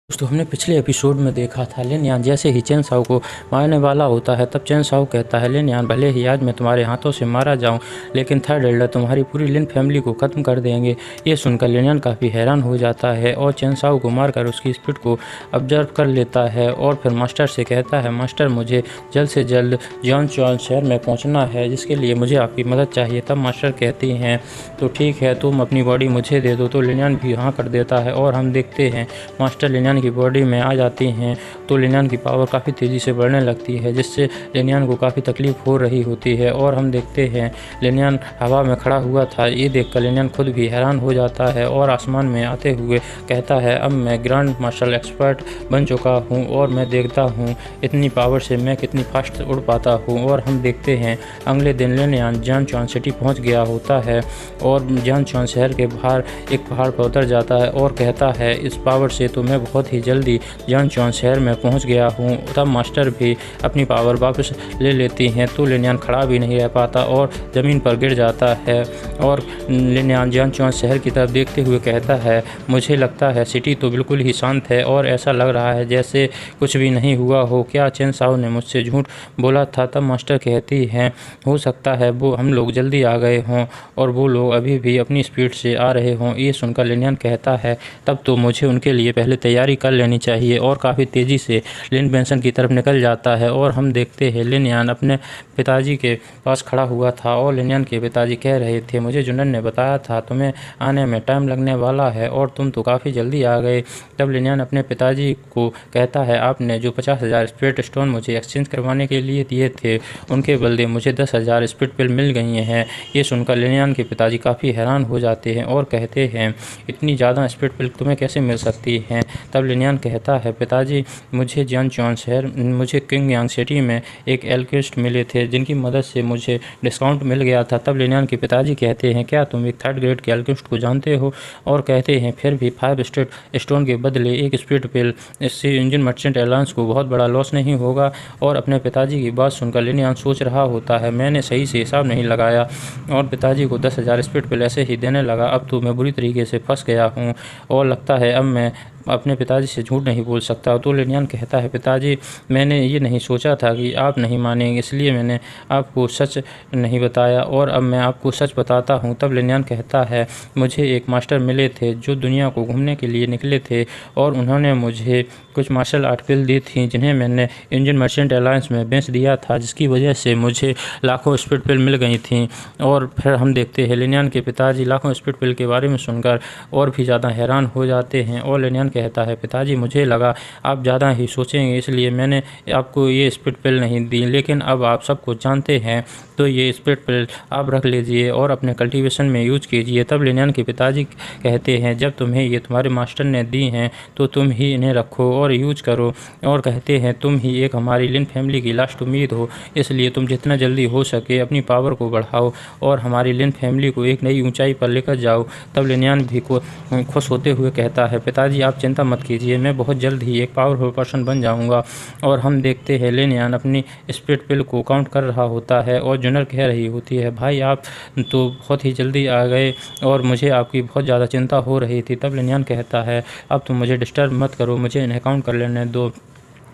दोस्तों हमने पिछले एपिसोड में देखा था लिन यान जैसे ही चेन साओ को मारने वाला होता है तब चेन साओ कहता है लिन यान भले ही आज मैं तुम्हारे हाथों से मारा जाऊं लेकिन थर्ड एल्डर तुम्हारी पूरी लिन फैमिली को ख़त्म कर देंगे। ये सुनकर लिन यान काफ़ी हैरान हो जाता है और चेन साओ को मारकर उसकी स्पीड को ऑब्जर्व कर लेता है और फिर मास्टर से कहता है मास्टर मुझे जल्द से जल्द जियानचुआन शहर में पहुँचना है जिसके लिए मुझे आपकी मदद चाहिए। तब मास्टर कहती हैं तो ठीक है तुम अपनी बॉडी मुझे दे दो। तो लिन यान भी हाँ कर देता है और हम देखते हैं मास्टर लिन यान की बॉडी में आ जाती हैं तो लिन यान की पावर काफ़ी तेज़ी से बढ़ने लगती है जिससे लिन यान को काफ़ी तकलीफ हो रही होती है। और हम देखते हैं लिन यान हवा में खड़ा हुआ था। ये देखकर लिन यान खुद भी हैरान हो जाता है और आसमान में आते हुए कहता है अब मैं ग्रैंड मार्शल एक्सपर्ट बन चुका हूँ और मैं देखता हूँ इतनी पावर से मैं कितनी फास्ट उड़ पाता हूँ। और हम देखते हैं अगले दिन लिन यान जियानचुआन सिटी पहुँच गया होता है और जियानचुआन शहर के बाहर एक पहाड़ पर उतर जाता है और कहता है इस पावर से तो मैं बहुत ही जल्दी जियानचुआन शहर में पहुंच गया हूं। तब मास्टर भी अपनी पावर वापस ले लेती हैं तो लिन यान खड़ा भी नहीं रह पाता और ज़मीन पर गिर जाता है और लिन यान जियानचुआन शहर की तरफ देखते हुए कहता है मुझे लगता है सिटी तो बिल्कुल ही शांत है और ऐसा लग रहा है जैसे कुछ भी नहीं हुआ हो। क्या चेन साओ ने मुझसे झूठ बोला था? तब मास्टर कहती हैं हो सकता है वो हम लोग जल्दी आ गए हों और वो लोग अभी भी अपनी स्पीड से आ रहे हों। ये सुनकर लिन यान कहता है तब तो मुझे उनके लिए पहले तैयारी कर लेनी चाहिए और काफ़ी तेज़ी से लिन बेंसन की तरफ निकल जाता है। और हम देखते हैं लिन यान अपने पिताजी के पास खड़ा हुआ था और लिन यान के पिताजी कह रहे थे मुझे जुनन ने बताया था तुम्हें आने में टाइम लगने वाला है और तुम तो काफ़ी जल्दी आ गए। तब लिन यान अपने पिताजी को कहता है आपने जो 50,000 स्पिरिट स्टोन मुझे एक्सचेंज करवाने के लिए दिए थे उनके बदले मुझे 10,000 स्पिरिट पिल मिल गई हैं। ये सुनकर लिन यान के पिताजी काफ़ी हैरान हो जाते हैं और कहते हैं इतनी ज़्यादा स्पिरिट पिल तुम्हें कैसे मिल सकती हैं? तब लिन यान कहता है पिताजी मुझे जियानचुआन शहर मुझे किंग यांग सिटी में एक एल्केमिस्ट मिले थे जिनकी मदद से मुझे डिस्काउंट मिल गया था। तब लिन यान के पिताजी कहते हैं क्या तुम एक थर्ड ग्रेड के एल्केमिस्ट को जानते हो? और कहते हैं फिर भी 5 स्पिरिट स्टोन के बदले एक स्पिरिट पिल इससे इंडियन मर्चेंट एयरलाइंस को बहुत बड़ा लॉस नहीं होगा। और अपने पिताजी की बात सुनकर लिन यान सोच रहा होता है मैंने सही से हिसाब नहीं लगाया और पिताजी को 10,000 स्पिरिट पिल ऐसे ही देने लगा। अब तो मैं बुरी तरीके से फंस गया हूँ और लगता है अब मैं अपने पिताजी से झूठ नहीं बोल सकता। तो लिन यान कहता है पिताजी मैंने ये नहीं सोचा था कि आप नहीं मानेंगे इसलिए मैंने आपको सच नहीं बताया और अब मैं आपको सच बताता हूँ। तब लिन यान कहता है मुझे एक मास्टर मिले थे जो दुनिया को घूमने के लिए निकले थे और उन्होंने मुझे कुछ मार्शल आर्ट पिल दी थी जिन्हें मैंने इंडियन मर्चेंट एयरलाइंस में बेच दिया था जिसकी वजह से मुझे लाखों स्पिरिट पिल मिल गई थी। और फिर हम देखते हैं लिन यान के पिताजी लाखों स्पिरिट पिल के बारे में सुनकर और भी ज़्यादा हैरान हो जाते हैं और लिन यान कहता है पिताजी मुझे लगा आप ज़्यादा ही सोचेंगे इसलिए मैंने आपको ये स्पिरिट पिल नहीं दी लेकिन अब आप सब कुछ जानते हैं तो ये स्पिरिट पिल आप रख लीजिए और अपने कल्टीवेशन में यूज कीजिए। तब लिन यान के पिताजी कहते हैं जब तुम्हें ये तुम्हारे मास्टर ने दी हैं तो तुम ही इन्हें रखो और यूज करो और कहते हैं तुम ही एक हमारी लिन फैमिली की लास्ट उम्मीद हो इसलिए तुम जितना जल्दी हो सके अपनी पावर को बढ़ाओ और हमारी लिन फैमिली को एक नई ऊंचाई पर लेकर जाओ। तब लिन यान भी खुश होते हुए कहता है पिताजी आप चिंता मत कीजिए मैं बहुत जल्द ही एक पावरफुल पर्सन बन जाऊंगा। और हम देखते हैं लिन यान अपनी स्पिरिट पिल को काउंट कर रहा होता है और जुनर कह रही होती है भाई आप तो बहुत ही जल्दी आ गए और मुझे आपकी बहुत ज़्यादा चिंता हो रही थी। तब लिन यान कहता है अब तुम मुझे डिस्टर्ब मत करो मुझे इन्हें काउंट कर लेने दो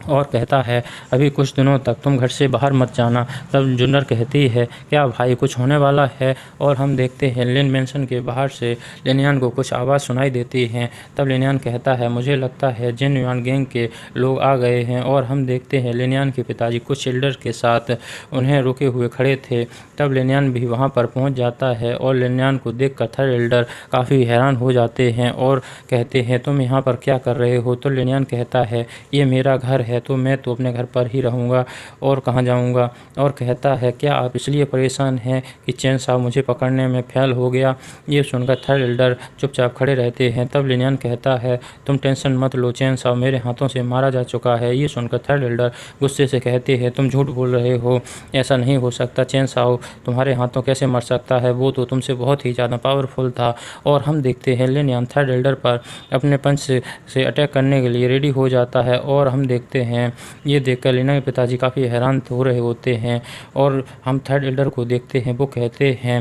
और कहता है अभी कुछ दिनों तक तुम घर से बाहर मत जाना। तब जुन्नर कहती है क्या भाई कुछ होने वाला है? और हम देखते हैं लिन मेंशन के बाहर से लिन यान को कुछ आवाज़ सुनाई देती हैं। तब लिन यान कहता है मुझे लगता है जिन युआन गैंग के लोग आ गए हैं और हम देखते हैं लिन यान के पिताजी कुछ शिल्डर के साथ उन्हें रुके हुए खड़े थे। तब लिन यान भी वहाँ पर पहुँच जाता है और लिन यान को देख कर थर्ड एल्डर काफ़ी हैरान हो जाते हैं और कहते हैं तुम यहाँ पर क्या कर रहे हो? तो लिन यान कहता है ये मेरा घर है तो मैं तो अपने घर पर ही रहूँगा और कहाँ जाऊँगा। और कहता है क्या आप इसलिए परेशान हैं कि चेन साओ मुझे पकड़ने में फेल हो गया? ये सुनकर थर्ड एल्डर चुपचाप खड़े रहते हैं। तब लिन यान कहता है तुम टेंशन मत लो चेन साओ मेरे हाथों से मारा जा चुका है। ये सुनकर थर्ड एल्डर गुस्से से कहते हैं तुम झूठ बोल रहे हो ऐसा नहीं हो सकता चेन साओ तुम्हारे हाथों कैसे मर सकता है वो तो तुमसे बहुत ही ज़्यादा पावरफुल था। और हम देखते हैं लिन यान थर्ड एल्डर पर अपने पंच से अटैक करने के लिए रेडी हो जाता है और हम देखते हैं ये देखकर लीना के पिताजी काफ़ी हैरान हो रहे होते हैं और हम थर्ड एल्डर को देखते हैं वो कहते हैं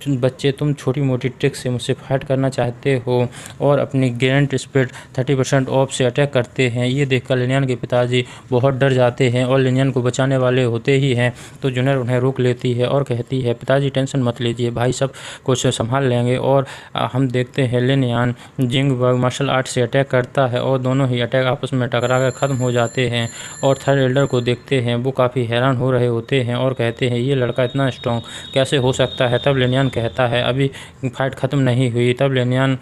बच्चे तुम छोटी मोटी ट्रिक से मुझसे फाइट करना चाहते हो और अपनी ग्रैंड स्पीड 30% ऑफ से अटैक करते हैं। ये देखकर लिनियन के पिताजी बहुत डर जाते हैं और लिनियन को बचाने वाले होते ही हैं तो जूनियर उन्हें रोक लेती है और कहती है, पिताजी टेंशन मत लीजिए, भाई सब कुछ संभाल लेंगे। और हम देखते हैं लिनियन जिंग मार्शल आर्ट से अटैक करता है और दोनों ही अटैक आपस में टकरा कर ख़त्म हो जाते हैं। और थर्ड एल्डर को देखते हैं, वो काफ़ी हैरान हो रहे होते हैं और कहते हैं, ये लड़का इतना स्ट्रॉन्ग कैसे हो सकता है। तब लिनियन कहता है, अभी फाइट ख़त्म नहीं हुई। तब लिनियन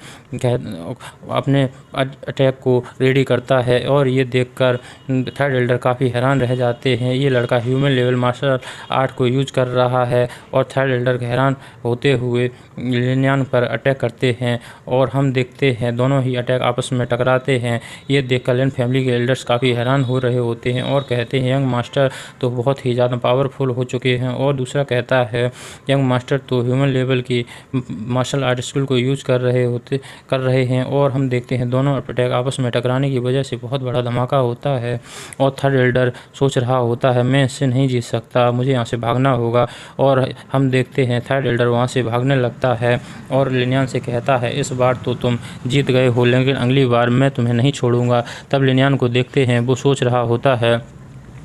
अपने अटैक को रेडी करता है और ये देखकर थर्ड एल्डर काफ़ी हैरान रह जाते हैं, ये लड़का ह्यूमन लेवल मार्शल आर्ट को यूज कर रहा है। और थर्ड एल्डर हैरान होते हुए लिनियन पर अटैक करते हैं और हम देखते हैं दोनों ही अटैक आपस में टकराते हैं। ये देखकर लिन फैमिली के एल्डर्स काफ़ी हैरान हो रहे होते हैं और कहते हैं, यंग मास्टर तो बहुत ही ज़्यादा पावरफुल हो चुके हैं। और दूसरा कहता है, यंग मास्टर तो ह्यूमन लेवल की मार्शल आर्ट स्किल को यूज़ कर रहे हैं। और हम देखते हैं दोनों अटैक आपस में टकराने की वजह से बहुत बड़ा धमाका होता है और थर्ड एल्डर सोच रहा होता है, मैं इससे नहीं जीत सकता, मुझे यहाँ से भागना होगा। और हम देखते हैं थर्ड एल्डर वहाँ से भागने लगता है और लिनियन से कहता है, इस बार तो तुम जीत गए हो लेकिन अगली बार मैं तुम्हें नहीं छोड़ूंगा। तब लिनियन को देखते हैं, वो सोच रहा होता है,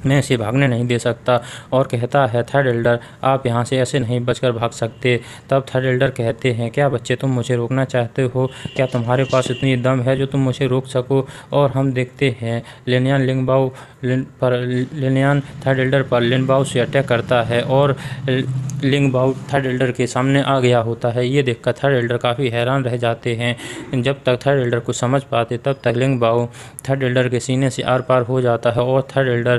मैं इसे भागने नहीं दे सकता और कहता है, थर्ड एल्डर आप यहाँ से ऐसे नहीं बचकर भाग सकते। तब थर्ड एल्डर कहते हैं, क्या बच्चे तुम मुझे रोकना चाहते हो, क्या तुम्हारे पास इतनी दम है जो तुम मुझे रोक सको। और हम देखते हैं लिनियन थर्ड एल्डर पर लिनबाओ से अटैक करता है और लिंगबाओ थर्ड एल्डर के सामने आ गया होता है। ये देखकर थर्ड एल्डर काफ़ी हैरान रह जाते हैं। जब तक थर्ड एल्डर को समझ पाते तब तक लिंगबाओ थर्ड एल्डर के सीने से आर पार हो जाता है और थर्ड एल्डर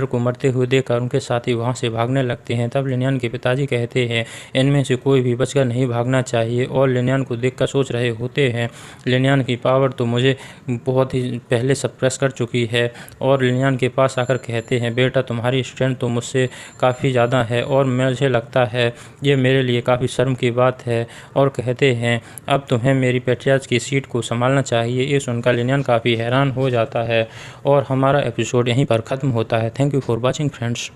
को मरते हुए देखकर उनके साथी वहां से भागने लगते हैं। तब लिनियन के पिताजी कहते हैं, इनमें से कोई भी बचकर नहीं भागना चाहिए। और लिनियन को देखकर सोच रहे होते हैं, लिनियन की पावर तो मुझे बहुत ही पहले सप्रेस कर चुकी है। और लिनियन के पास आकर कहते हैं, बेटा तुम्हारी स्ट्रेंथ तो मुझसे काफ़ी ज़्यादा है और मुझे लगता है ये मेरे लिए काफ़ी शर्म की बात है। और कहते हैं, अब तुम्हें मेरी पैट्रियार्च की सीट को संभालना चाहिए। ये सुनकर लिनियन काफ़ी हैरान हो जाता है और हमारा एपिसोड यहीं पर ख़त्म होता है। Thank you for watching friends.